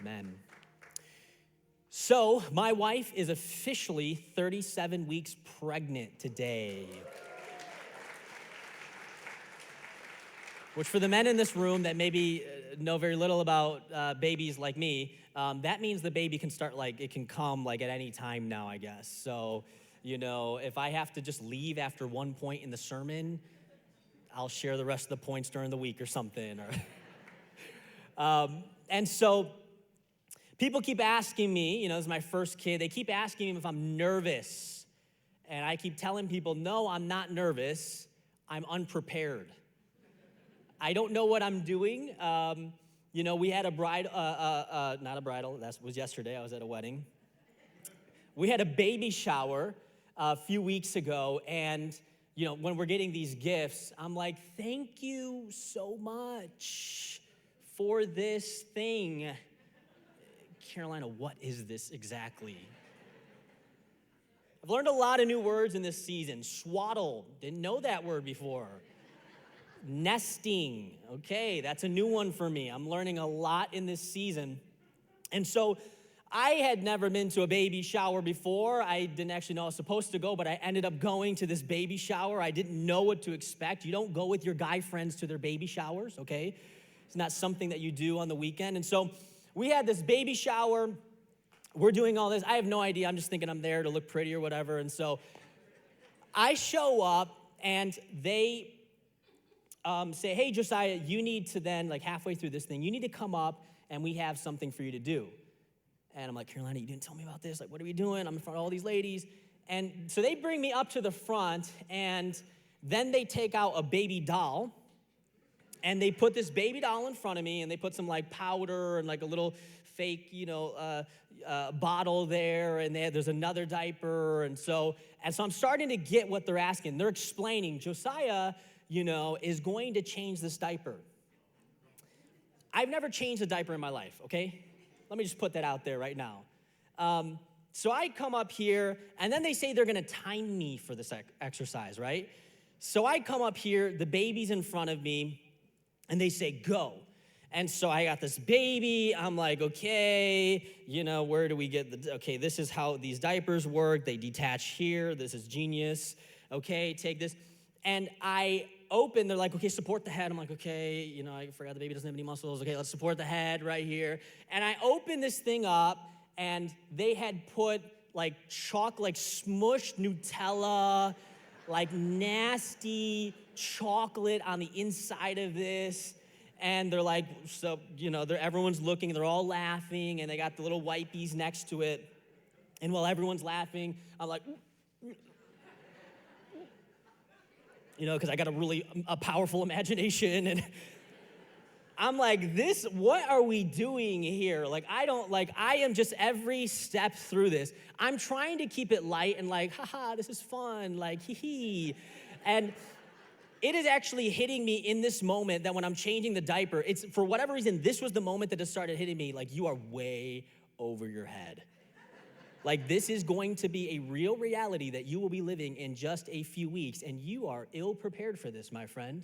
Amen. So, my wife is officially 37 weeks pregnant today. Which for the men in this room that maybe know very little about babies like me, that means the baby can start, it can come at any time now, I guess. So, if I have to just leave after one point in the sermon, I'll share the rest of the points during the week or something. And so people keep asking me, this is my first kid, they keep asking me if I'm nervous. And I keep telling people, no, I'm not nervous. I'm unprepared. I don't know what I'm doing. We had a not a bridal, that was yesterday, I was at a wedding. We had a baby shower a few weeks ago, and when we're getting these gifts, I'm like, thank you so much for this thing. Carolina, what is this exactly? I've learned a lot of new words in this season. Swaddle, didn't know that word before. Nesting, okay, that's a new one for me. I'm learning a lot in this season. And so I had never been to a baby shower before. I didn't actually know I was supposed to go, but I ended up going to this baby shower. I didn't know what to expect. You don't go with your guy friends to their baby showers, okay? It's not something that you do on the weekend. And so we had this baby shower. We're doing all this. I have no idea. I'm just thinking I'm there to look pretty or whatever. And so I show up, and they say, hey, Josiah, you need to then, halfway through this thing, you need to come up, and we have something for you to do. And I'm like, Carolina, you didn't tell me about this. What are we doing? I'm in front of all these ladies. And so they bring me up to the front, and then they take out a baby doll, and they put this baby doll in front of me, and they put some powder and a little fake, bottle there, and there's another diaper. And so I'm starting to get what they're asking. They're explaining, Josiah, is going to change this diaper. I've never changed a diaper in my life, okay? Let me just put that out there right now. So I come up here, and then they say they're gonna time me for this exercise, right? So I come up here, the baby's in front of me, and they say, go. And so I got this baby, I'm like, okay, where do we get okay, this is how these diapers work. They detach here, this is genius. Okay, take this. And I open, they're like, okay, support the head. I'm like, okay, I forgot the baby doesn't have any muscles. Okay, let's support the head right here. And I open this thing up, and they had put chocolate, smushed Nutella, nasty chocolate on the inside of this. And they're like, so, everyone's looking, they're all laughing, and they got the little wipies next to it. And while everyone's laughing, I'm like, because I got a powerful imagination, and I'm like, what are we doing here? I am just every step through this. I'm trying to keep it light and haha, this is fun, hee. And it is actually hitting me in this moment that when I'm changing the diaper, it's, for whatever reason, this was the moment that it started hitting me, you are way over your head. This is going to be a real reality that you will be living in just a few weeks, and you are ill-prepared for this, my friend.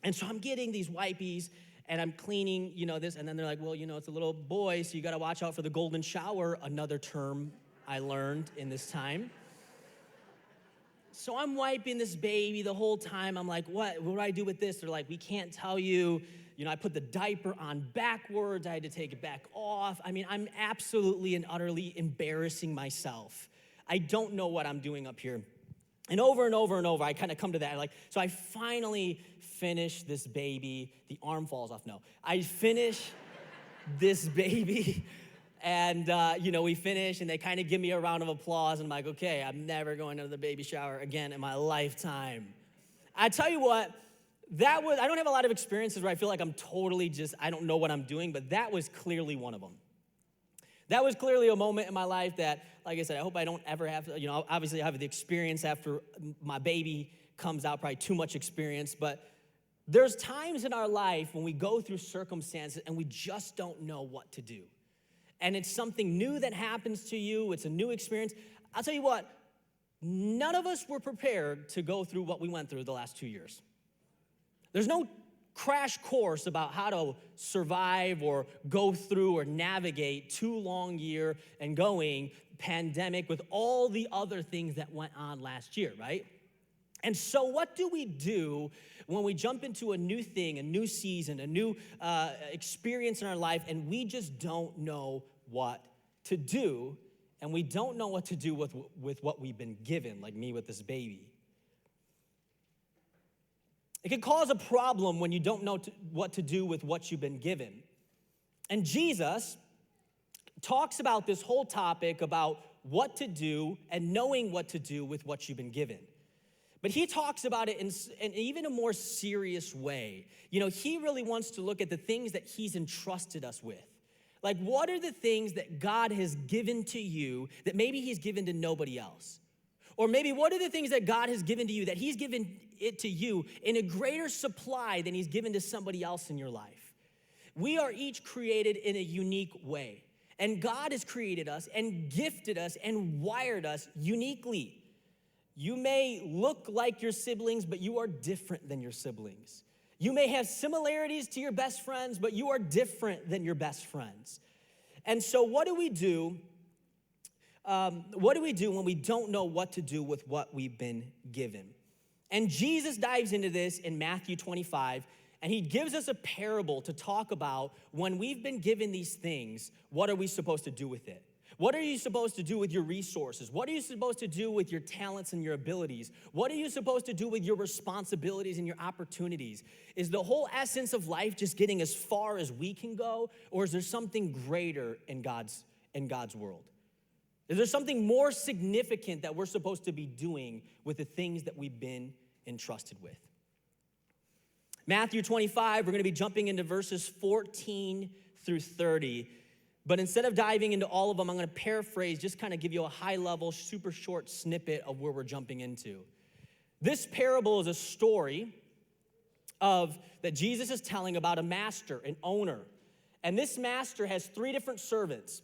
And so I'm getting these wipies, and I'm cleaning, this, and then they're like, well, it's a little boy, so you gotta watch out for the golden shower, another term I learned in this time. So I'm wiping this baby the whole time. I'm like, what do I do with this? They're like, we can't tell you. I put the diaper on backwards. I had to take it back off. I mean, I'm absolutely and utterly embarrassing myself. I don't know what I'm doing up here. And over, I kind of come to that. So I finally finish this baby. The arm falls off. No, I finish this baby. And, we finish, and they kind of give me a round of applause. And I'm like, okay, I'm never going to the baby shower again in my lifetime. I tell you what, I don't have a lot of experiences where I feel like I'm totally I don't know what I'm doing, but that was clearly one of them. That was clearly a moment in my life that, like I said, I hope I don't ever have to, obviously I have the experience after my baby comes out, probably too much experience, but there's times in our life when we go through circumstances and we just don't know what to do. And it's something new that happens to you. It's a new experience. I'll tell you what, none of us were prepared to go through what we went through the last 2 years. There's no crash course about how to survive or go through or navigate 2 long year and going pandemic with all the other things that went on last year, right? And so what do we do when we jump into a new thing, a new season, a new experience in our life, and we just don't know what to do, and we don't know what to do with what we've been given, like me with this baby? It can cause a problem when you don't know what to do with what you've been given. And Jesus talks about this whole topic about what to do and knowing what to do with what you've been given. But he talks about it in even a more serious way. You know, he really wants to look at the things that he's entrusted us with. Like, what are the things that God has given to you that maybe he's given to nobody else? Or maybe what are the things that God has given to you that he's given it to you in a greater supply than he's given to somebody else in your life? We are each created in a unique way. And God has created us and gifted us and wired us uniquely. You may look like your siblings, but you are different than your siblings. You may have similarities to your best friends, but you are different than your best friends. And so what do we do? What do we do when we don't know what to do with what we've been given? And Jesus dives into this in Matthew 25, and he gives us a parable to talk about when we've been given these things, what are we supposed to do with it? What are you supposed to do with your resources? What are you supposed to do with your talents and your abilities? What are you supposed to do with your responsibilities and your opportunities? Is the whole essence of life just getting as far as we can go, or is there something greater in God's world? Is there something more significant that we're supposed to be doing with the things that we've been entrusted with? Matthew 25, we're going to be jumping into verses 14 through 30. But instead of diving into all of them, I'm going to paraphrase, just kind of give you a high-level, super short snippet of where we're jumping into. This parable is a story that Jesus is telling about a master, an owner. And this master has 3 different servants.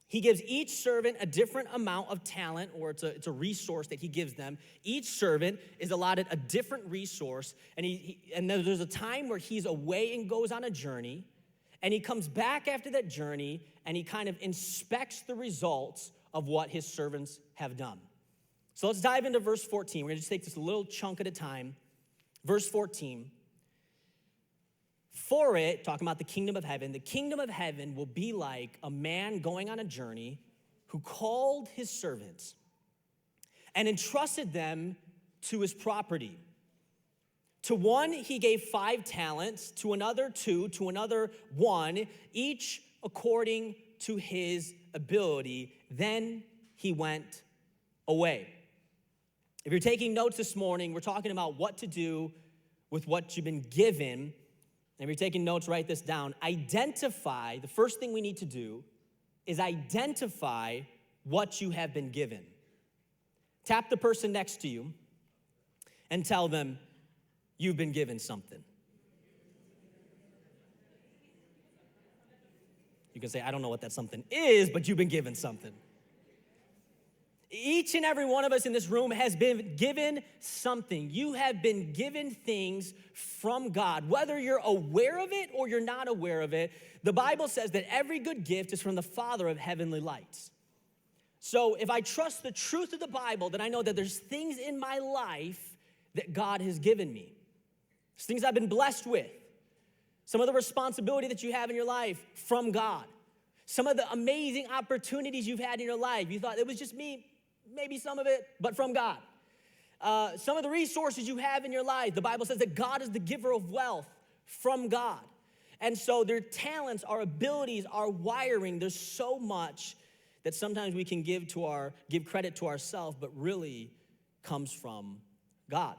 He gives each servant a different amount of talent, or it's a resource that he gives them. Each servant is allotted a different resource, and there's a time where he's away and goes on a journey, and he comes back after that journey, and he kind of inspects the results of what his servants have done. So let's dive into verse 14. We're going to just take this a little chunk at a time. Verse 14. For it, talking about the kingdom of heaven will be like a man going on a journey who called his servants and entrusted them to his property. To one, he gave 5 talents, to another 2, to another 1, each according to his if he went away. If you're taking notes this morning, we're talking about what to do with what you've been given. And if you're taking notes, write this down. The first thing we need to do is identify what you have been given. Tap the person next to you and tell them, you've been given something. You can say, I don't know what that something is, but you've been given something. Each and every one of us in this room has been given something. You have been given things from God. Whether you're aware of it or you're not aware of it, the Bible says that every good gift is from the Father of heavenly lights. So if I trust the truth of the Bible, then I know that there's things in my life that God has given me. There's things I've been blessed with. Some of the responsibility that you have in your life from God. Some of the amazing opportunities you've had in your life. You thought it was just me, maybe some of it, but from God. Some of the resources you have in your life. The Bible says that God is the giver of wealth from God. And so their talents, our abilities, our wiring, there's so much that sometimes we can give credit to ourselves, but really comes from God.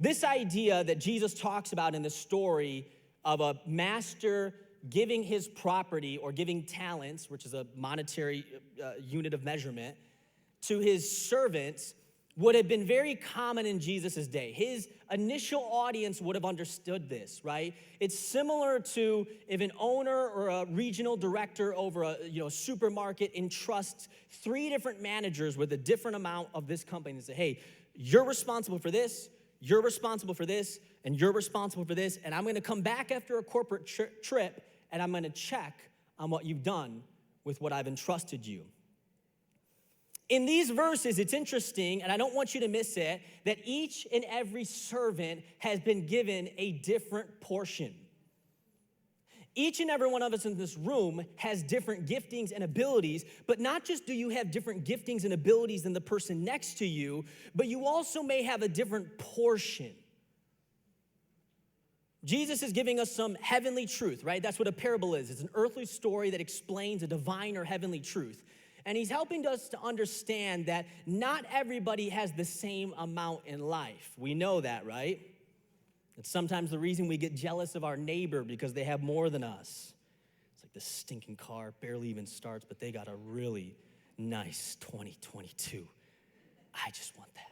This idea that Jesus talks about in the story of a master giving his property or giving talents, which is a monetary unit of measurement, to his servants would have been very common in Jesus' day. His initial audience would have understood this, right? It's similar to if an owner or a regional director over a supermarket entrusts 3 different managers with a different amount of this company and say, hey, you're responsible for this, you're responsible for this, and you're responsible for this, and I'm gonna come back after a corporate trip, and I'm gonna check on what you've done with what I've entrusted you. In these verses, it's interesting, and I don't want you to miss it, that each and every servant has been given a different portion. Each and every one of us in this room has different giftings and abilities, but not just do you have different giftings and abilities than the person next to you, but you also may have a different portion. Jesus is giving us some heavenly truth, right? That's what a parable is. It's an earthly story that explains a divine or heavenly truth. And he's helping us to understand that not everybody has the same amount in life. We know that, right? It's sometimes the reason we get jealous of our neighbor because they have more than us. It's like this stinking car barely even starts, but they got a really nice 2022. I just want that.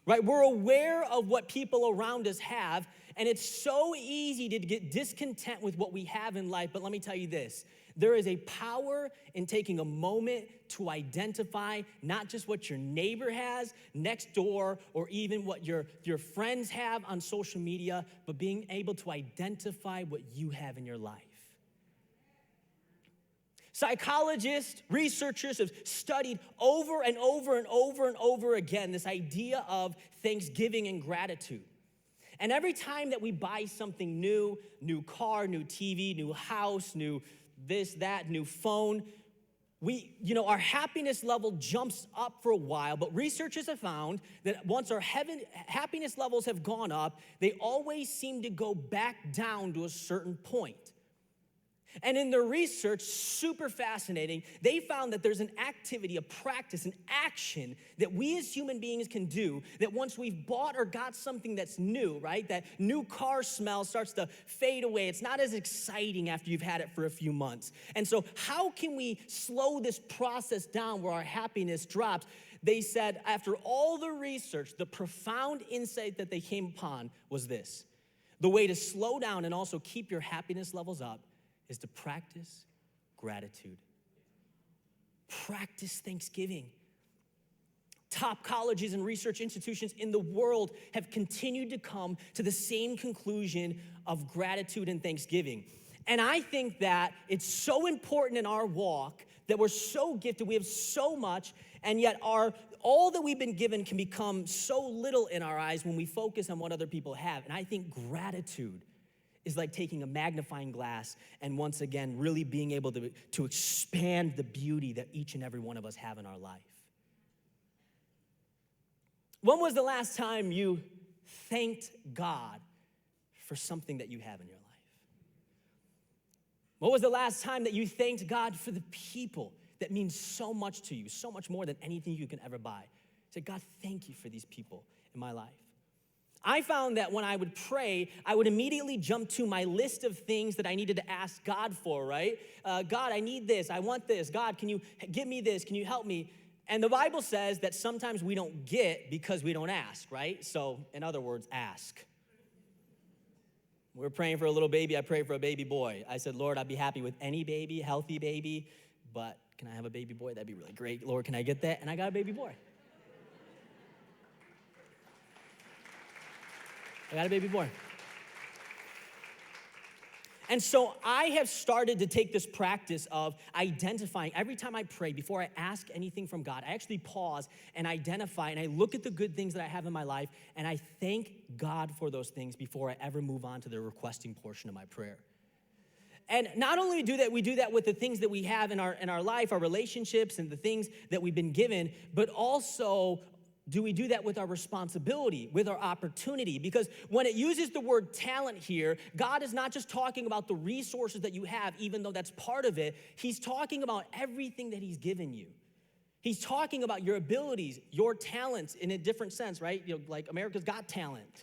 Right? We're aware of what people around us have, and it's so easy to get discontent with what we have in life. But let me tell you this. There is a power in taking a moment to identify not just what your neighbor has next door or even what your friends have on social media, but being able to identify what you have in your life. Psychologists, researchers have studied over and over and over and over again this idea of thanksgiving and gratitude. And every time that we buy something new car, new TV, new house, new this, that, new phone, our happiness level jumps up for a while, but researchers have found that once our happiness levels have gone up, they always seem to go back down to a certain point. And in their research, super fascinating, they found that there's an activity, a practice, an action that we as human beings can do that once we've bought or got something that's new, right? That new car smell starts to fade away. It's not as exciting after you've had it for a few months. And so how can we slow this process down where our happiness drops? They said after all the research, the profound insight that they came upon was this. The way to slow down and also keep your happiness levels up is to practice gratitude. Practice thanksgiving. Top colleges and research institutions in the world have continued to come to the same conclusion of gratitude and thanksgiving. And I think that it's so important in our walk that we're so gifted, we have so much, and yet all that we've been given can become so little in our eyes when we focus on what other people have. And I think gratitude is like taking a magnifying glass and once again really being able to expand the beauty that each and every one of us have in our life. When was the last time you thanked God for something that you have in your life? When was the last time that you thanked God for the people that mean so much to you, so much more than anything you can ever buy? Say, God, thank you for these people in my life. I found that when I would pray, I would immediately jump to my list of things that I needed to ask God for, right? God, I need this. I want this. God, can you give me this? Can you help me? And the Bible says that sometimes we don't get because we don't ask, right? So, in other words, ask. We're praying for a little baby. I prayed for a baby boy. I said, Lord, I'd be happy with any baby, healthy baby, but can I have a baby boy? That'd be really great. Lord, can I get that? And I got a baby boy. I got a baby boy. And so I have started to take this practice of identifying. Every time I pray, before I ask anything from God, I actually pause and identify, and I look at the good things that I have in my life, and I thank God for those things before I ever move on to the requesting portion of my prayer. And not only do that, we do that with the things that we have in our life, our relationships, and the things that we've been given, but also do we do that with our responsibility, with our opportunity? Because when it uses the word talent here, God is not just talking about the resources that you have, even though that's part of it. He's talking about everything that he's given you. He's talking about your abilities, your talents in a different sense, right? Like America's Got Talent.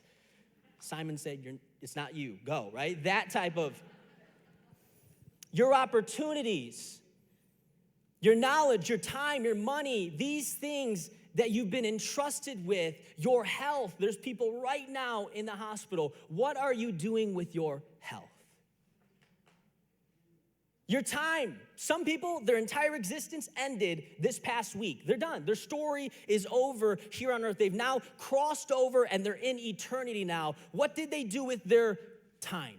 Simon said, it's not you, go, right? That type of, your opportunities, your knowledge, your time, your money, these things that you've been entrusted with, your health. There's people right now in the hospital. What are you doing with your health? Your time. Some people, their entire existence ended this past week. They're done. Their story is over here on earth. They've now crossed over and they're in eternity now. What did they do with their time?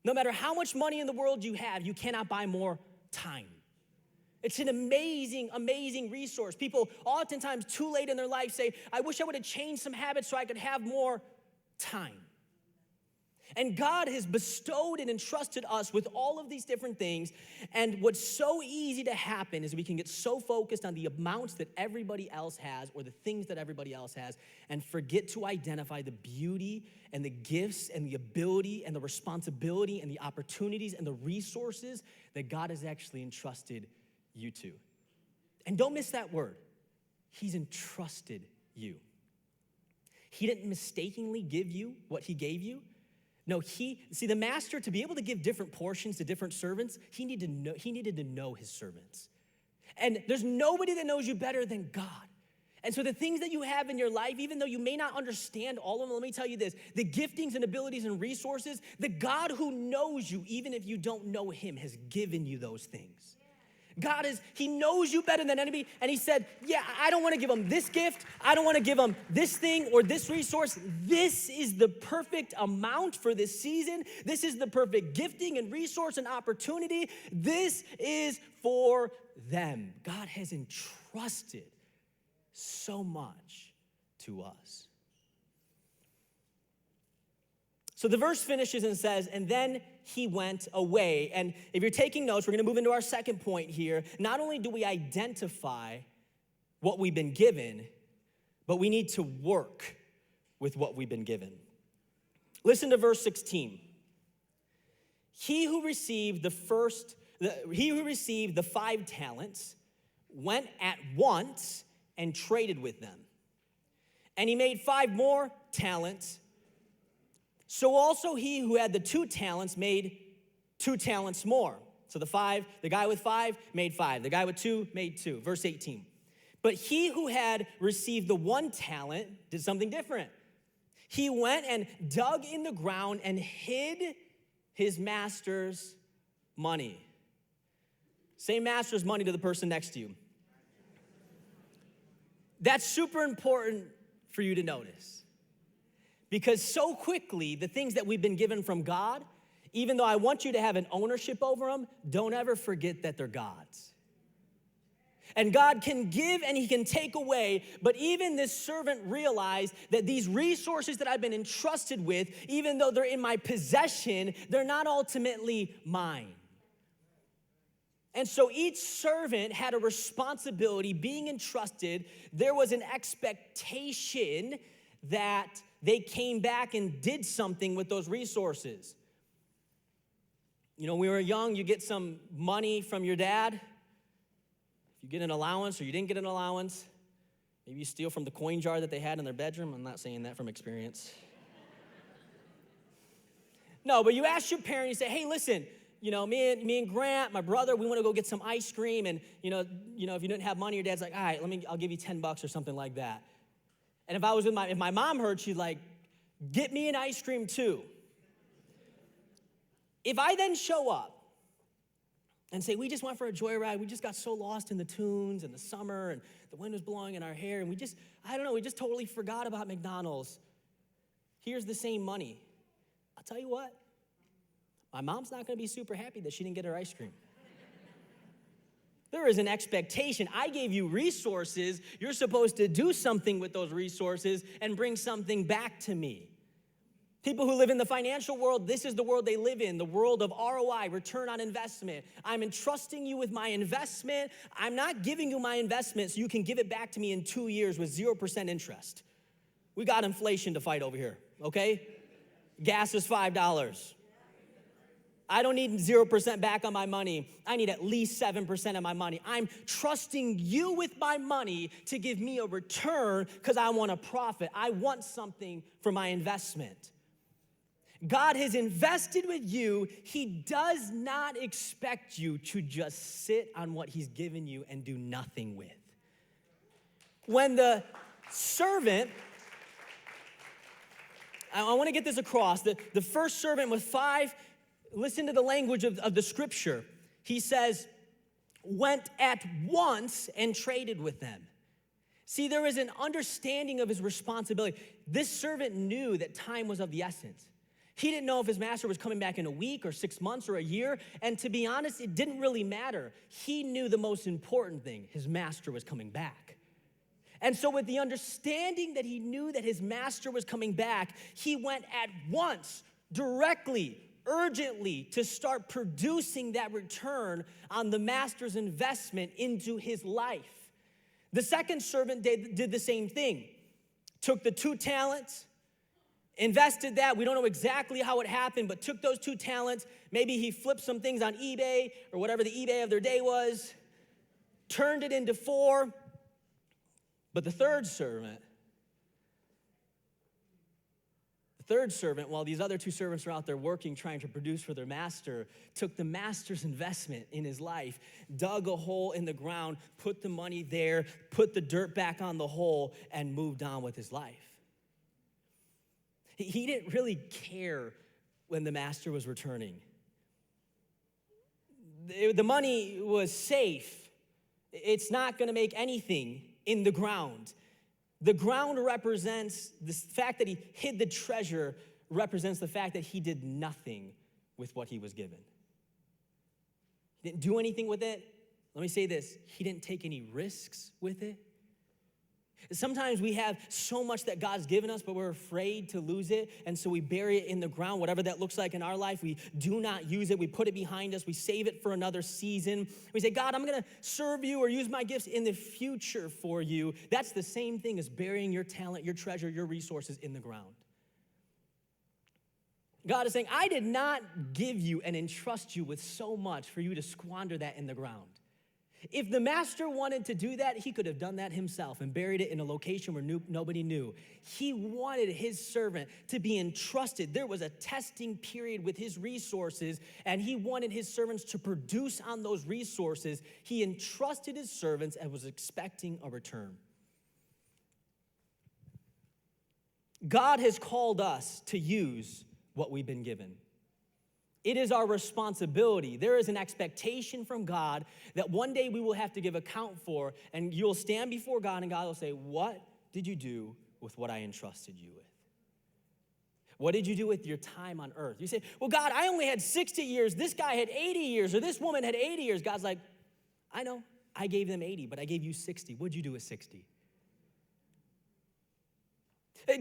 No matter how much money in the world you have, you cannot buy more time. It's an amazing, amazing resource. People oftentimes too late in their life say, I wish I would have changed some habits so I could have more time. And God has bestowed and entrusted us with all of these different things. And what's so easy to happen is we can get so focused on the amounts that everybody else has or the things that everybody else has and forget to identify the beauty and the gifts and the ability and the responsibility and the opportunities and the resources that God has actually entrusted you to. And don't miss that word. He's entrusted you. He didn't mistakenly give you what he gave you. No, the master, to be able to give different portions to different servants, he needed to know his servants. And there's nobody that knows you better than God. And so the things that you have in your life, even though you may not understand all of them, let me tell you this, the giftings and abilities and resources, the God who knows you, even if you don't know him, has given you those things. He knows you better than anybody, and he said, yeah, I don't want to give them this gift, I don't want to give them this thing or this resource. This is the perfect amount for this season. This is the perfect gifting and resource and opportunity. This is for them. God has entrusted so much to us. So the verse finishes and says, and then he went away. And if you're taking notes, we're going to move into our second point here. Not only do we identify what we've been given, but we need to work with what we've been given. Listen to verse 16. He who received the 5 talents went at once and traded with them. And he made 5 more talents. So also he who had the 2 talents made 2 talents more. So the guy with 5 made 5. The guy with 2 made 2. Verse 18. But he who had received the 1 talent did something different. He went and dug in the ground and hid his master's money. Say master's money to the person next to you. That's super important for you to notice. Because so quickly, the things that we've been given from God, even though I want you to have an ownership over them, don't ever forget that they're God's. And God can give and he can take away, but even this servant realized that these resources that I've been entrusted with, even though they're in my possession, they're not ultimately mine. And so each servant had a responsibility being entrusted. There was an expectation that they came back and did something with those resources. You know, when we were young, you get some money from your dad. If you get an allowance or you didn't get an allowance, maybe you steal from the coin jar that they had in their bedroom. I'm not saying that from experience. No, but you ask your parent, you say, hey, listen, you know, me and Grant, my brother, we want to go get some ice cream. And, you know, if you didn't have money, your dad's like, all right, I'll give you $10 or something like that. And if my mom heard, she'd like, get me an ice cream too. If I then show up and say, we just went for a joyride, we just got so lost in the tunes and the summer and the wind was blowing in our hair and we just totally forgot about McDonald's. Here's the same money. I'll tell you what, my mom's not gonna be super happy that she didn't get her ice cream. There is an expectation. I gave you resources. You're supposed to do something with those resources and bring something back to me. People who live in the financial world, this is the world they live in, the world of ROI, return on investment. I'm entrusting you with my investment. I'm not giving you my investment so you can give it back to me in 2 years with 0% interest. We got inflation to fight over here, okay? Gas is $5. I don't need 0% back on my money. I need at least 7% of my money. I'm trusting you with my money to give me a return because I want a profit. I want something for my investment. God has invested with you. He does not expect you to just sit on what he's given you and do nothing with. When the servant, I want to get this across, the first servant with 5, listen to the language of the scripture. He says, went at once and traded with them. See, there is an understanding of his responsibility. This servant knew that time was of the essence. He didn't know if his master was coming back in a week or 6 months or a year. And to be honest, it didn't really matter. He knew the most important thing: his master was coming back. And so with the understanding that he knew that his master was coming back, he went at once, directly, urgently to start producing that return on the master's investment into his life. The second servant did the same thing. Took the 2 talents, invested that. We don't know exactly how it happened, but took those 2 talents. Maybe he flipped some things on eBay or whatever the eBay of their day was, turned it into 4. But the third servant, while these other 2 servants were out there working, trying to produce for their master, took the master's investment in his life, dug a hole in the ground, put the money there, put the dirt back on the hole, and moved on with his life. He didn't really care when the master was returning. The money was safe. It's not going to make anything in the ground. The ground represents the fact that he hid the treasure, represents the fact that he did nothing with what he was given. He didn't do anything with it. Let me say this: he didn't take any risks with it. Sometimes we have so much that God's given us, but we're afraid to lose it, and so we bury it in the ground, whatever that looks like in our life. We do not use it. We put it behind us. We save it for another season. We say, God, I'm going to serve you or use my gifts in the future for you. That's the same thing as burying your talent, your treasure, your resources in the ground. God is saying, I did not give you and entrust you with so much for you to squander that in the ground. If the master wanted to do that, he could have done that himself and buried it in a location where nobody knew. He wanted his servant to be entrusted. There was a testing period with his resources, and he wanted his servants to produce on those resources. He entrusted his servants and was expecting a return. God has called us to use what we've been given. It is our responsibility. There is an expectation from God that one day we will have to give account for, and you'll stand before God, and God will say, what did you do with what I entrusted you with? What did you do with your time on earth? You say, well, God, I only had 60 years. This guy had 80 years, or this woman had 80 years. God's like, I know. I gave them 80, but I gave you 60. What'd you do with 60?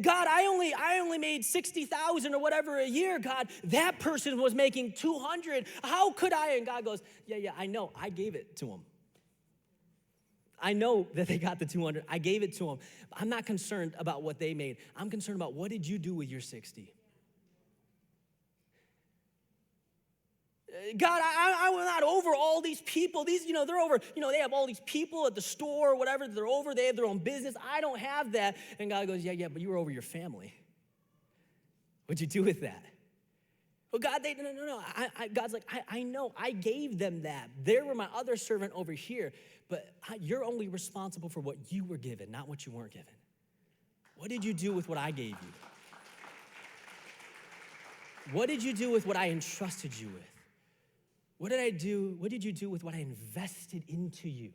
God, I only made 60,000 or whatever a year. God, that person was making 200. How could I? And God goes, yeah, I know. I gave it to them. I know that they got the 200. I gave it to them. I'm not concerned about what they made. I'm concerned about what did you do with your 60? God, I'm not over all these people. These, they're over, they have all these people at the store or whatever. They're over, they have their own business. I don't have that. And God goes, yeah, but you were over your family. What'd you do with that? Well, God, no. God's like, I know, I gave them that. They were my other servant over here. But you're only responsible for what you were given, not what you weren't given. What did you do with what I gave you? What did you do with what I entrusted you with? What did I do? What did you do with what I invested into you?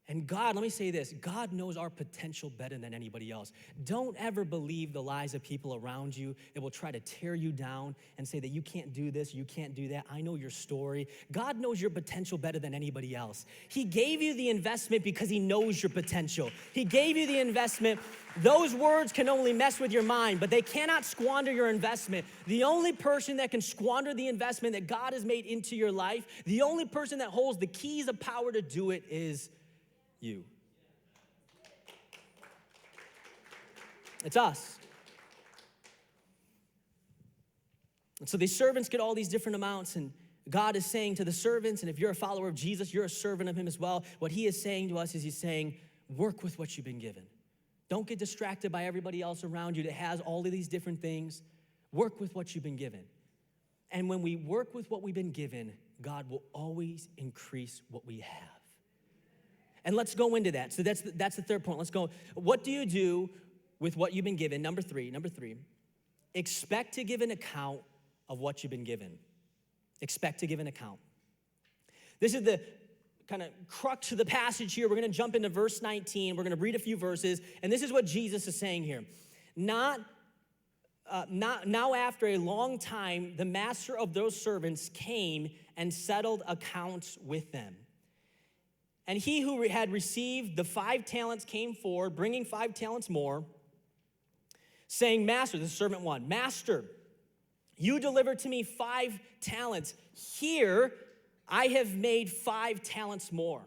And God, let me say this, God knows our potential better than anybody else. Don't ever believe the lies of people around you that will try to tear you down and say that you can't do this, you can't do that. I know your story. God knows your potential better than anybody else. He gave you the investment because he knows your potential. He gave you the investment. Those words can only mess with your mind, but they cannot squander your investment. The only person that can squander the investment that God has made into your life, the only person that holds the keys of power to do it is you. It's us. And so these servants get all these different amounts, and God is saying to the servants, and if you're a follower of Jesus, you're a servant of him as well. What he is saying to us is he's saying, work with what you've been given. Don't get distracted by everybody else around you that has all of these different things. Work with what you've been given. And when we work with what we've been given, God will always increase what we have. And let's go into that. So that's the third point. Let's go. What do you do with what you've been given? Number three, expect to give an account of what you've been given. Expect to give an account. This is the kind of crux of the passage here. We're going to jump into verse 19. We're going to read a few verses, and this is what Jesus is saying here. Now after a long time, the master of those servants came and settled accounts with them. And he who had received the 5 talents came forward, bringing 5 talents more, saying, Master, this is servant 1, Master, you delivered to me 5 talents. Here I have made 5 talents more.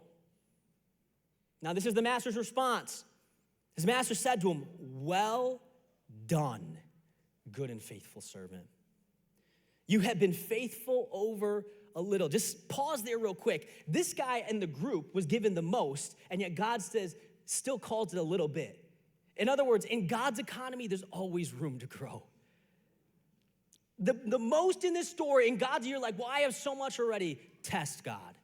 Now this is the master's response. His master said to him, well done, good and faithful servant. You have been faithful over a little. Just pause there real quick. This guy in the group was given the most, and yet God says, still calls it a little bit. In other words, in God's economy, there's always room to grow. The most in this story, in God's, you're like, well, I have so much already. Test God.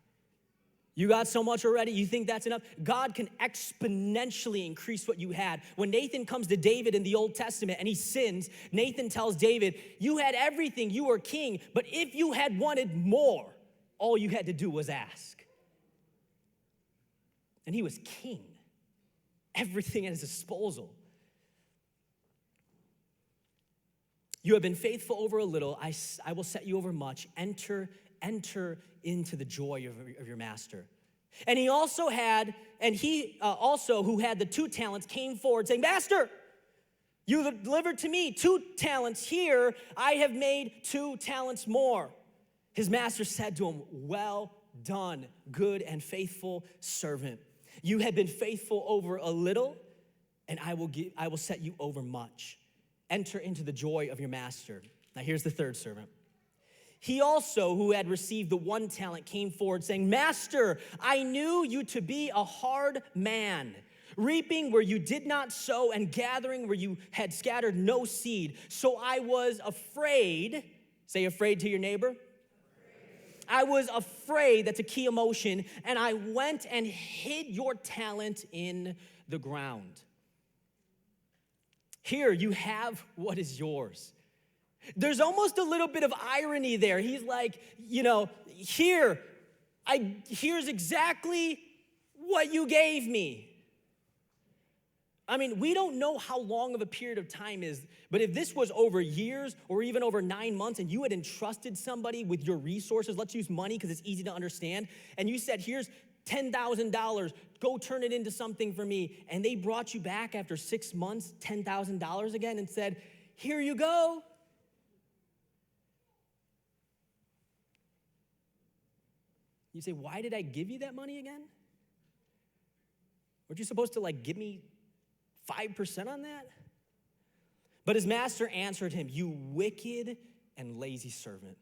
You got so much already, you think that's enough? God can exponentially increase what you had. When Nathan comes to David in the Old Testament and he sins, Nathan tells David, you had everything, you were king, but if you had wanted more, all you had to do was ask. And he was king. Everything at his disposal. You have been faithful over a little, I will set you over much. Enter into the joy of your master. And he also who had the 2 talents came forward saying, Master, you delivered to me 2 talents. Here I have made 2 talents more. His master said to him, well done, good and faithful servant. You have been faithful over a little, and I will set you over much. Enter into the joy of your master. Now here's the third servant. He also, who had received the 1 talent, came forward saying, Master, I knew you to be a hard man, reaping where you did not sow and gathering where you had scattered no seed. So I was afraid. Say afraid to your neighbor. Afraid. I was afraid, that's a key emotion, and I went and hid your talent in the ground. Here you have what is yours. There's almost a little bit of irony there. He's like, here's exactly what you gave me. I mean, we don't know how long of a period of time is, but if this was over years or even over 9 months and you had entrusted somebody with your resources, let's use money because it's easy to understand, and you said, here's $10,000, go turn it into something for me, and they brought you back after 6 months, $10,000 again, and said, here you go. You say, why did I give you that money again? Weren't you supposed to give me 5% on that? But his master answered him, you wicked and lazy servant.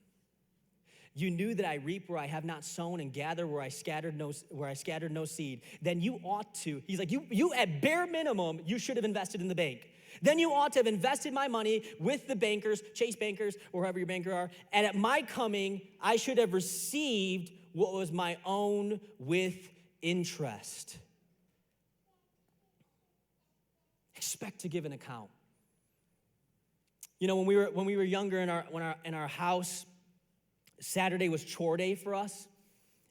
You knew that I reap where I have not sown and gather where I scattered no seed. Then you ought to, he's like, you at bare minimum, you should have invested in the bank. Then you ought to have invested my money with the bankers, Chase bankers, or whoever your banker are. And at my coming, I should have received what was my own with interest. Expect to give an account. When we were younger in our house, Saturday was chore day for us.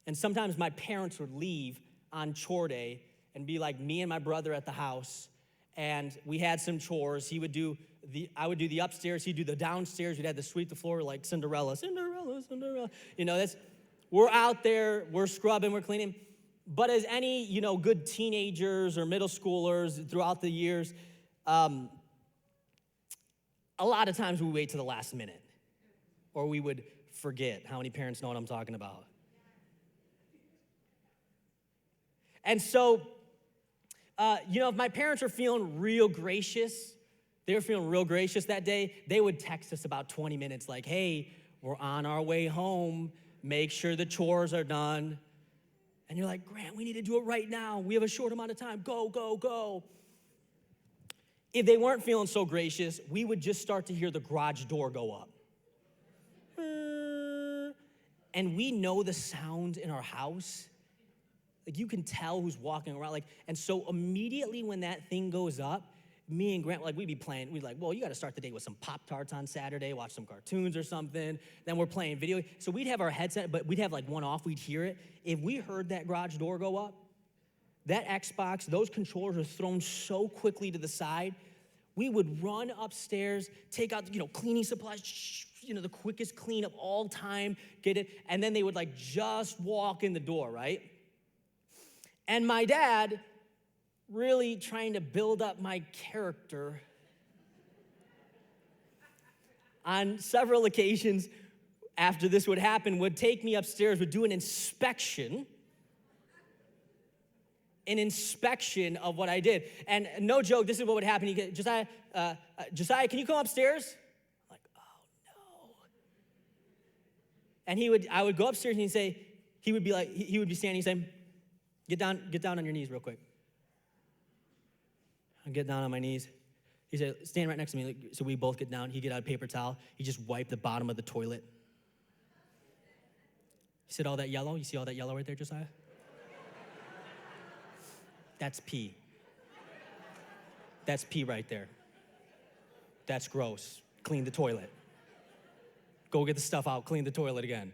And sometimes my parents would leave on chore day and be like me and my brother at the house. And we had some chores. I would do the upstairs, he'd do the downstairs. We'd have to sweep the floor like Cinderella. We're out there, we're scrubbing, we're cleaning. But as any, good teenagers or middle schoolers throughout the years, a lot of times we wait to the last minute. Or we would forget. How many parents know what I'm talking about? And so, if my parents were feeling real gracious, they were feeling real gracious that day, they would text us about 20 minutes like, hey, we're on our way home. Make sure the chores are done. And you're like, Grant, we need to do it right now. We have a short amount of time. Go, go, go. If they weren't feeling so gracious, we would just start to hear the garage door go up. And we know the sound in our house. Like you can tell who's walking around. And so immediately when that thing goes up, me and Grant, like we'd be playing, we'd like, well, you gotta start the day with some Pop-Tarts on Saturday, watch some cartoons or something. Then we're playing video. So we'd have our headset, but we'd have like one off, we'd hear it. If we heard that garage door go up, that Xbox, those controllers were thrown so quickly to the side, we would run upstairs, take out, cleaning supplies, the quickest clean of all time, get it, and then they would like just walk in the door, right? And my dad, really trying to build up my character, on several occasions after this would happen, would take me upstairs, would do an inspection of what I did. And no joke, this is what would happen. He'd get, Josiah, can you come upstairs? I'm like, oh no. And I would go upstairs and he would be standing, he'd say, get down on your knees real quick. I get down on my knees. He said, stand right next to me. So we both get down. He get out a paper towel. He just wiped the bottom of the toilet. He said, all that yellow? You see all that yellow right there, Josiah? That's pee. That's pee right there. That's gross. Clean the toilet. Go get the stuff out, clean the toilet again.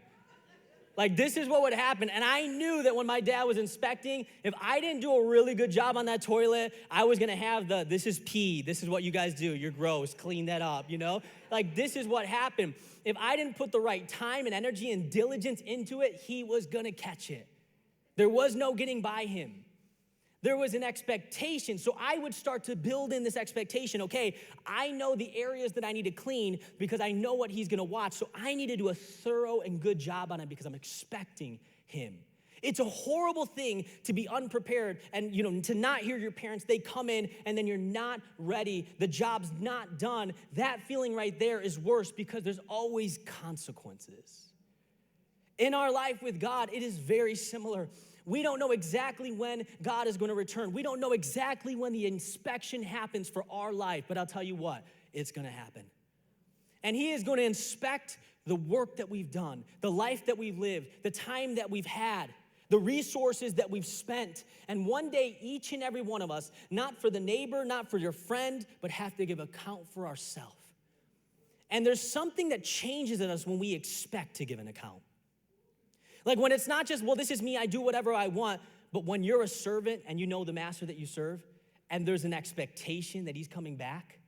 Like, this is what would happen. And I knew that when my dad was inspecting, if I didn't do a really good job on that toilet, I was gonna have this is pee, this is what you guys do, you're gross, clean that up, Like, this is what happened. If I didn't put the right time and energy and diligence into it, he was gonna catch it. There was no getting by him. There was an expectation. So I would start to build in this expectation. Okay, I know the areas that I need to clean because I know what he's gonna watch. So I need to do a thorough and good job on it because I'm expecting him. It's a horrible thing to be unprepared and to not hear your parents. They come in and then you're not ready. The job's not done. That feeling right there is worse because there's always consequences. In our life with God, it is very similar. We don't know exactly when God is going to return. We don't know exactly when the inspection happens for our life, but I'll tell you what, it's going to happen. And he is going to inspect the work that we've done, the life that we've lived, the time that we've had, the resources that we've spent. And one day, each and every one of us, not for the neighbor, not for your friend, but have to give account for ourselves. And there's something that changes in us when we expect to give an account. Like when it's not just, well, this is me, I do whatever I want, but when you're a servant and you know the master that you serve, and there's an expectation that he's coming back,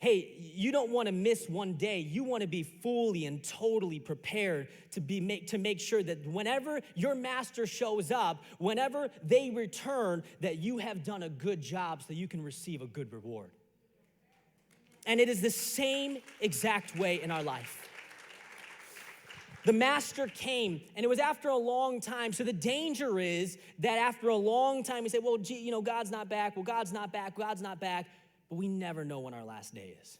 hey, you don't want to miss one day. You want to be fully and totally prepared to make sure that whenever your master shows up, whenever they return, that you have done a good job so you can receive a good reward. And it is the same exact way in our life. The master came, and it was after a long time. So the danger is that after a long time, we say, well, gee, God's not back. Well, God's not back. God's not back. But we never know when our last day is.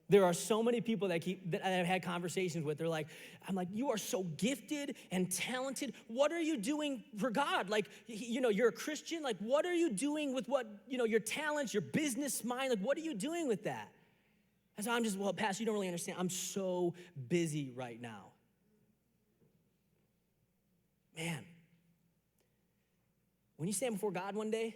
There are so many people that I've had conversations with. I'm like, you are so gifted and talented. What are you doing for God? Like, you're a Christian. Like, what are you doing with your talents, your business mind? Like, what are you doing with that? And so I'm just, well, Pastor, you don't really understand. I'm so busy right now. Man, when you stand before God one day,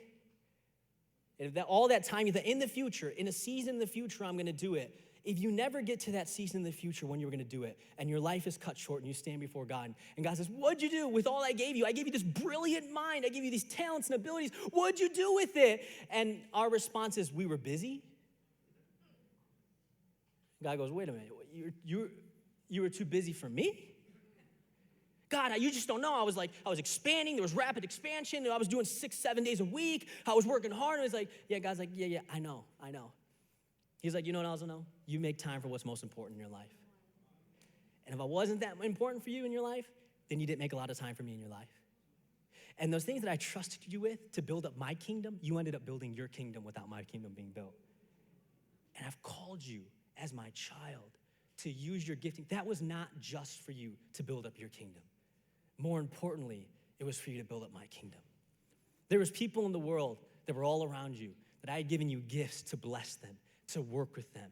all that time, in the future, in a season in the future, I'm going to do it. If you never get to that season in the future when you're going to do it, and your life is cut short and you stand before God, and God says, what'd you do with all I gave you? I gave you this brilliant mind. I gave you these talents and abilities. What'd you do with it? And our response is, we were busy. God goes, wait a minute, you were too busy for me? God, you just don't know. I was expanding. There was rapid expansion. I was doing 6-7 days a week. I was working hard. And it's like, yeah, God's like, yeah, I know. He's like, you know what I also know? You make time for what's most important in your life. And if I wasn't that important for you in your life, then you didn't make a lot of time for me in your life. And those things that I trusted you with to build up my kingdom, you ended up building your kingdom without my kingdom being built. And I've called you as my child to use your gifting. That was not just for you to build up your kingdom. More importantly, it was for you to build up my kingdom. There was people in the world that were all around you that I had given you gifts to bless them, to work with them,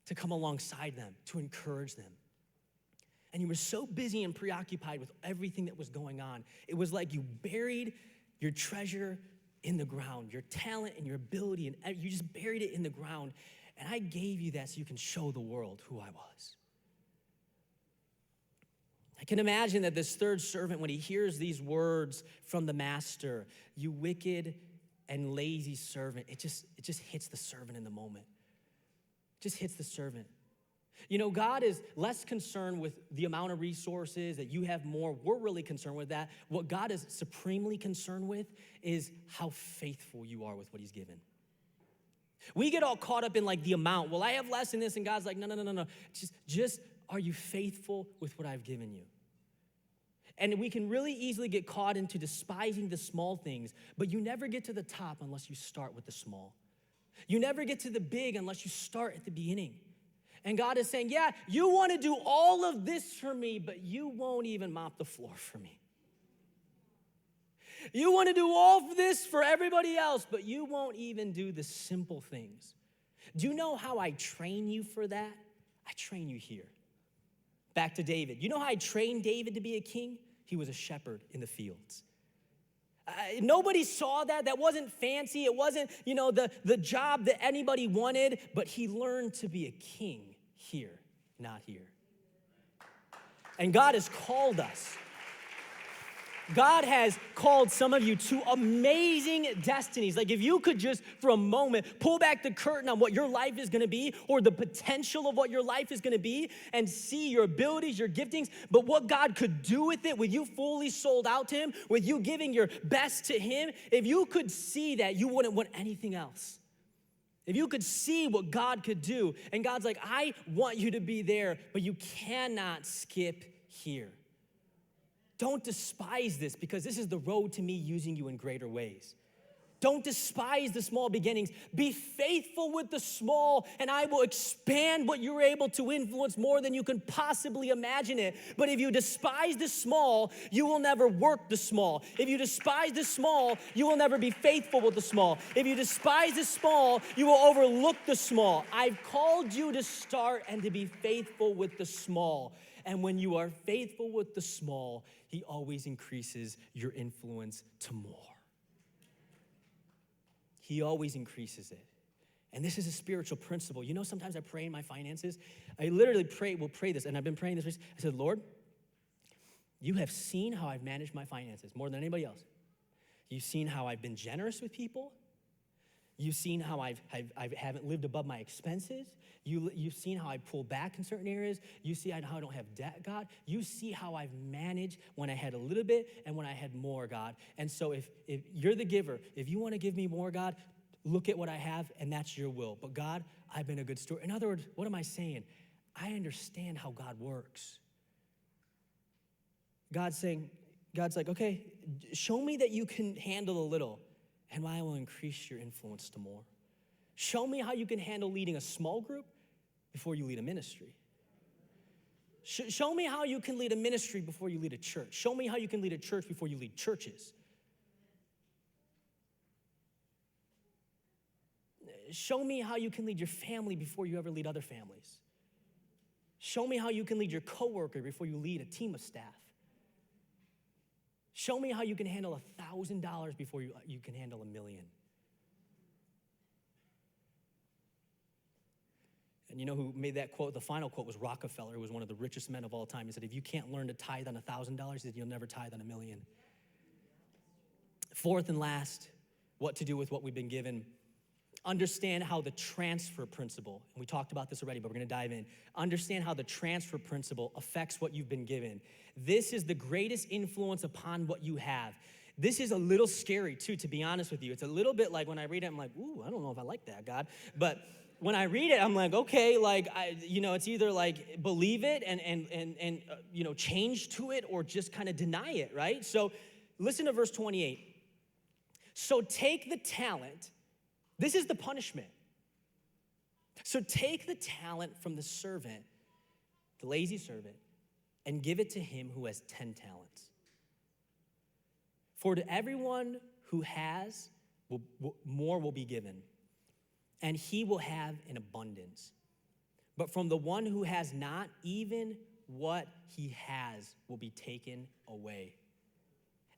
to come alongside them, to encourage them. And you were so busy and preoccupied with everything that was going on. It was like you buried your treasure in the ground, your talent and your ability, and you just buried it in the ground. And I gave you that so you can show the world who I was. I can imagine that this third servant, when he hears these words from the master, you wicked and lazy servant, it just hits the servant in the moment. It just hits the servant. You know, God is less concerned with the amount of resources, that you have more. We're really concerned with that. What God is supremely concerned with is how faithful you are with what he's given. We get all caught up in like the amount. Well, I have less in this, and God's like, no. Just are you faithful with what I've given you? And we can really easily get caught into despising the small things, but you never get to the top unless you start with the small. You never get to the big unless you start at the beginning. And God is saying, yeah, you want to do all of this for me, but you won't even mop the floor for me. You want to do all of this for everybody else, but you won't even do the simple things. Do you know how I train you for that? I train you here. Back to David. You know how I trained David to be a king? He was a shepherd in the fields. Nobody saw that. That wasn't fancy. It wasn't, the job that anybody wanted, but he learned to be a king here, not here. And God has called us. God has called some of you to amazing destinies. Like if you could just for a moment pull back the curtain on what your life is gonna be, or the potential of what your life is gonna be, and see your abilities, your giftings, but what God could do with it, with you fully sold out to him, with you giving your best to him. If you could see that, you wouldn't want anything else. If you could see what God could do, and God's like, I want you to be there, but you cannot skip here. Don't despise this, because this is the road to me using you in greater ways. Don't despise the small beginnings. Be faithful with the small, and I will expand what you're able to influence more than you can possibly imagine it. But if you despise the small, you will never work the small. If you despise the small, you will never be faithful with the small. If you despise the small, you will overlook the small. I've called you to start and to be faithful with the small. And when you are faithful with the small, he always increases your influence to more. He always increases it. And this is a spiritual principle. You know, sometimes I pray in my finances. I literally will pray this, and I've been praying this. I said, Lord, you have seen how I've managed my finances more than anybody else. You've seen how I've been generous with people. You've seen how I haven't lived above my expenses. You've seen how I pull back in certain areas. You see how I don't have debt, God. You see how I've managed when I had a little bit and when I had more, God. And so if you're the giver, if you want to give me more, God, look at what I have, and that's your will. But God, I've been a good steward. In other words, what am I saying? I understand how God works. God's like, okay, show me that you can handle a little, and I will increase your influence to more. Show me how you can handle leading a small group before you lead a ministry. Show me how you can lead a ministry before you lead a church. Show me how you can lead a church before you lead churches. Show me how you can lead your family before you ever lead other families. Show me how you can lead your coworker before you lead a team of staff. Show me how you can handle $1,000 before you can handle $1 million. And you know who made that quote? The final quote was Rockefeller, who was one of the richest men of all time. He said, if you can't learn to tithe on $1,000, he said, you'll never tithe on $1 million. Fourth and last, what to do with what we've been given. Understand how the transfer principle, and we talked about this already, but we're gonna dive in. Understand how the transfer principle affects what you've been given. This is the greatest influence upon what you have. This is a little scary too, to be honest with you. It's a little bit like when I read it, I'm like, ooh, I don't know if I like that, God. But when I read it, I'm like, okay, like, it's either like believe it and change to it, or just kind of deny it, right? So listen to verse 28. So take the talent. This is the punishment. So take the talent from the servant, the lazy servant, and give it to him who has 10 talents. For to everyone who has, more will be given, and he will have an abundance. But from the one who has not, even what he has will be taken away.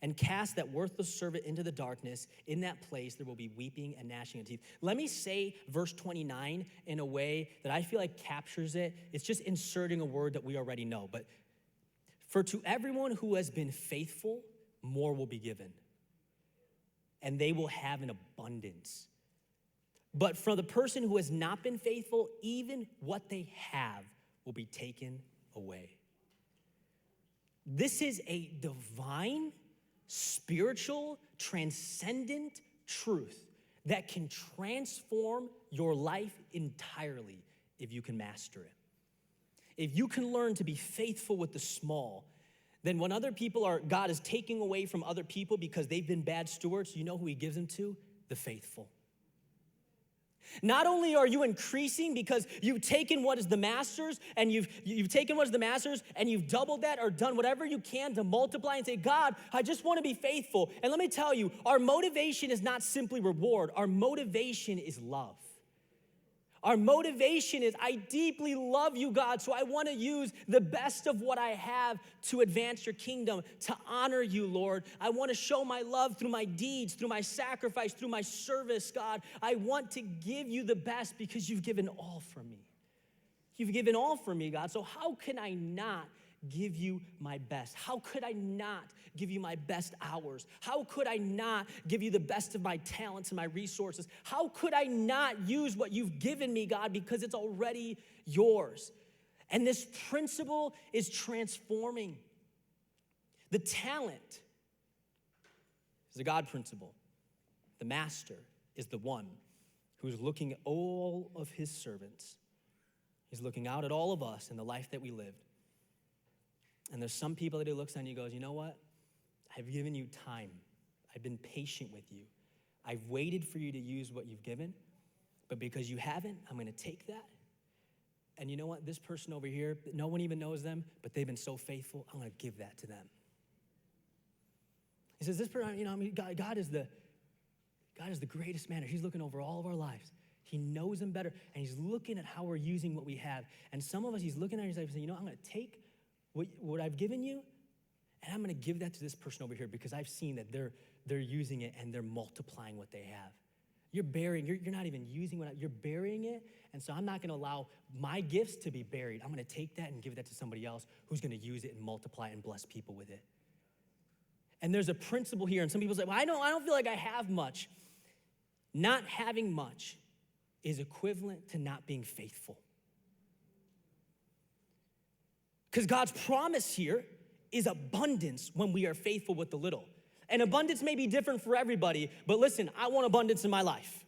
and cast that worthless servant into the darkness. In that place, there will be weeping and gnashing of teeth. Let me say verse 29 in a way that I feel like captures it. It's just inserting a word that we already know. But for to everyone who has been faithful, more will be given, and they will have an abundance. But for the person who has not been faithful, even what they have will be taken away. This is a divine, spiritual, transcendent truth that can transform your life entirely if you can master it. If you can learn to be faithful with the small, then when other people God is taking away from other people because they've been bad stewards, you know who he gives them to? The faithful. Not only are you increasing because you've taken what is the master's and you've taken what is the master's and you've doubled that or done whatever you can to multiply and say, God, I just want to be faithful. And let me tell you, our motivation is not simply reward. Our motivation is love. Our motivation is, I deeply love you, God, so I want to use the best of what I have to advance your kingdom, to honor you, Lord. I want to show my love through my deeds, through my sacrifice, through my service, God. I want to give you the best because you've given all for me. You've given all for me, God, so how can I not give you my best? How could I not give you my best hours? How could I not give you the best of my talents and my resources? How could I not use what you've given me, God, because it's already yours? And this principle is transforming. The talent is a God principle. The master is the one who's looking at all of his servants. He's looking out at all of us in the life that we lived. And there's some people that he looks at and he goes, you know what? I've given you time. I've been patient with you. I've waited for you to use what you've given, but because you haven't, I'm going to take that. And you know what? This person over here, no one even knows them, but they've been so faithful, I'm going to give that to them. He says, this person, God is the greatest manager. He's looking over all of our lives. He knows them better, and he's looking at how we're using what we have. And some of us, he's looking at his life and saying, I'm going to take what I've given you, and I'm going to give that to this person over here because I've seen that they're using it and they're multiplying what they have. You're not even using you're burying it, and so I'm not going to allow my gifts to be buried. I'm going to take that and give that to somebody else who's going to use it and multiply and bless people with it. And there's a principle here, and some people say, well, I don't feel like I have much. Not having much is equivalent to not being faithful. Because God's promise here is abundance when we are faithful with the little. And abundance may be different for everybody, but listen, I want abundance in my life.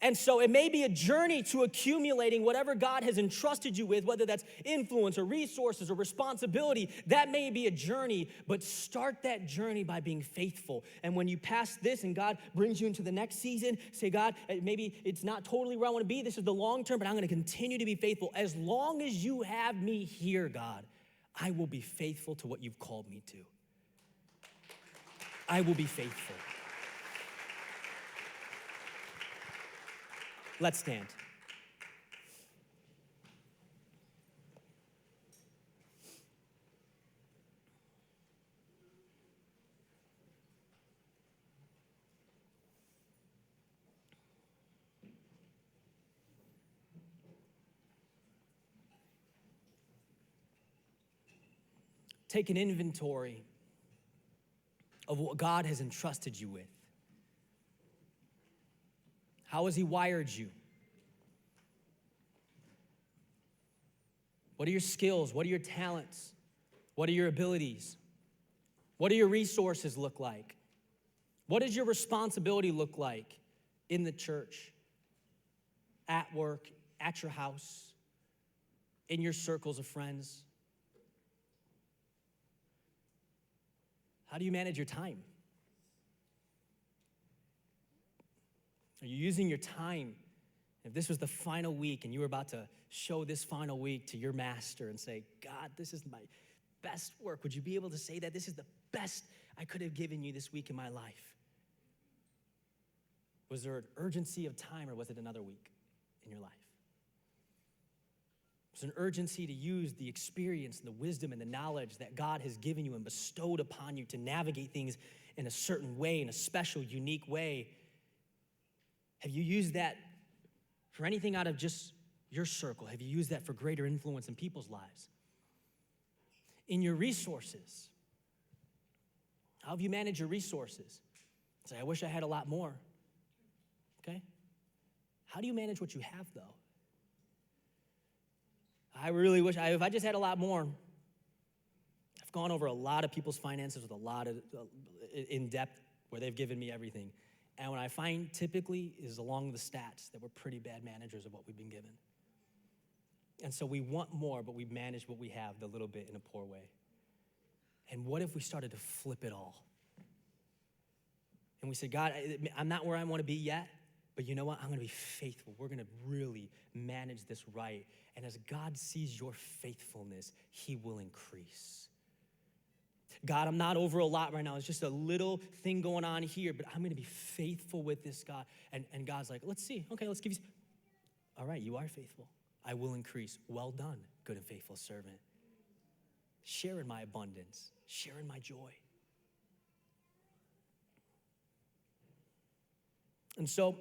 And so it may be a journey to accumulating whatever God has entrusted you with, whether that's influence or resources or responsibility. That may be a journey, but start that journey by being faithful. And when you pass this and God brings you into the next season, say, God, maybe it's not totally where I want to be. This is the long term, but I'm going to continue to be faithful. As long as you have me here, God, I will be faithful to what you've called me to. I will be faithful. Let's stand. Take an inventory of what God has entrusted you with. How has he wired you? What are your skills? What are your talents? What are your abilities? What do your resources look like? What does your responsibility look like in the church, at work, at your house, in your circles of friends? How do you manage your time? Are you using your time? If this was the final week and you were about to show this final week to your master and say, God, this is my best work, would you be able to say that this is the best I could have given you this week in my life? Was there an urgency of time or was it another week in your life? There's an urgency to use the experience and the wisdom and the knowledge that God has given you and bestowed upon you to navigate things in a certain way, in a special, unique way. Have you used that for anything out of just your circle? Have you used that for greater influence in people's lives? In your resources, how have you managed your resources? Say, I wish I had a lot more. Okay? How do you manage what you have, though? I really wish, if I just had a lot more. I've gone over a lot of people's finances with a lot of, in depth, where they've given me everything. And what I find typically is along the stats that we're pretty bad managers of what we've been given. And so we want more, but we manage what we have the little bit in a poor way. And what if we started to flip it all? And we said, God, I'm not where I want to be yet, but you know what? I'm going to be faithful. We're going to really manage this right. And as God sees your faithfulness, he will increase. God, I'm not over a lot right now. It's just a little thing going on here, but I'm going to be faithful with this, God. And God's like, let's see. Okay, let's give you. All right, you are faithful. I will increase. Well done, good and faithful servant. Share in my abundance. Share in my joy. And so,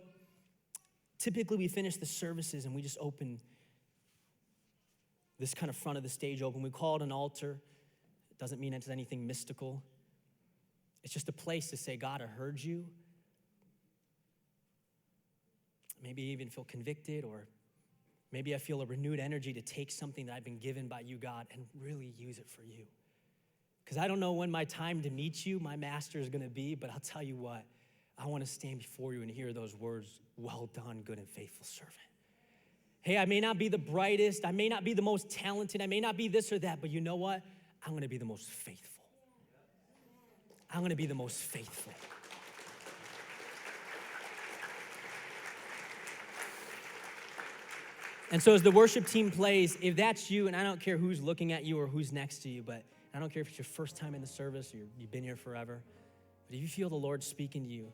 typically we finish the services and we just open this kind of front of the stage open. We call it an altar. It doesn't mean it's anything mystical. It's just a place to say, God, I heard you. Maybe even feel convicted, or maybe I feel a renewed energy to take something that I've been given by you, God, and really use it for you. Because I don't know when my time to meet you, my master, is going to be, but I'll tell you what, I want to stand before you and hear those words, well done, good and faithful servant. Hey, I may not be the brightest, I may not be the most talented, I may not be this or that, but you know what? I'm going to be the most faithful. I'm going to be the most faithful. And so as the worship team plays, if that's you, and I don't care who's looking at you or who's next to you, but I don't care if it's your first time in the service or you've been here forever, but if you feel the Lord speaking to you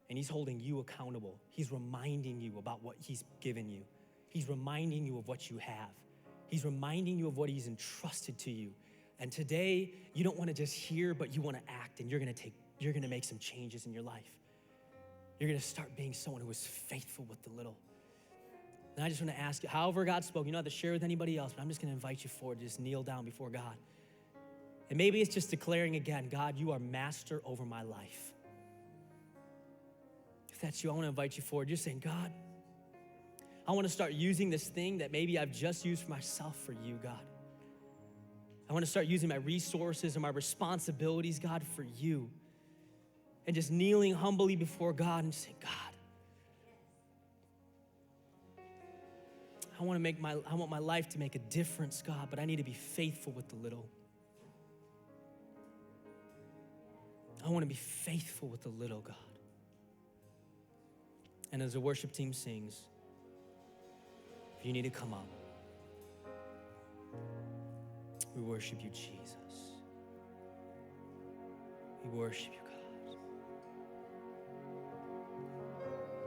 and he's holding you accountable, he's reminding you about what he's given you. He's reminding you of what you have. He's reminding you of what he's entrusted to you. And today, you don't want to just hear, but you want to act, and you're going to make some changes in your life. You're going to start being someone who is faithful with the little. And I just want to ask you, however God spoke, you don't have to share with anybody else, but I'm just going to invite you forward to just kneel down before God. And maybe it's just declaring again, God, you are master over my life. If that's you, I want to invite you forward. Just saying, God, I want to start using this thing that maybe I've just used for myself for you, God. I want to start using my resources and my responsibilities, God, for you. And just kneeling humbly before God and saying, God, I want my life to make a difference, God, but I need to be faithful with the little. I want to be faithful with the little, God. And as the worship team sings, if you need to come up, we worship you, Jesus. We worship you, God.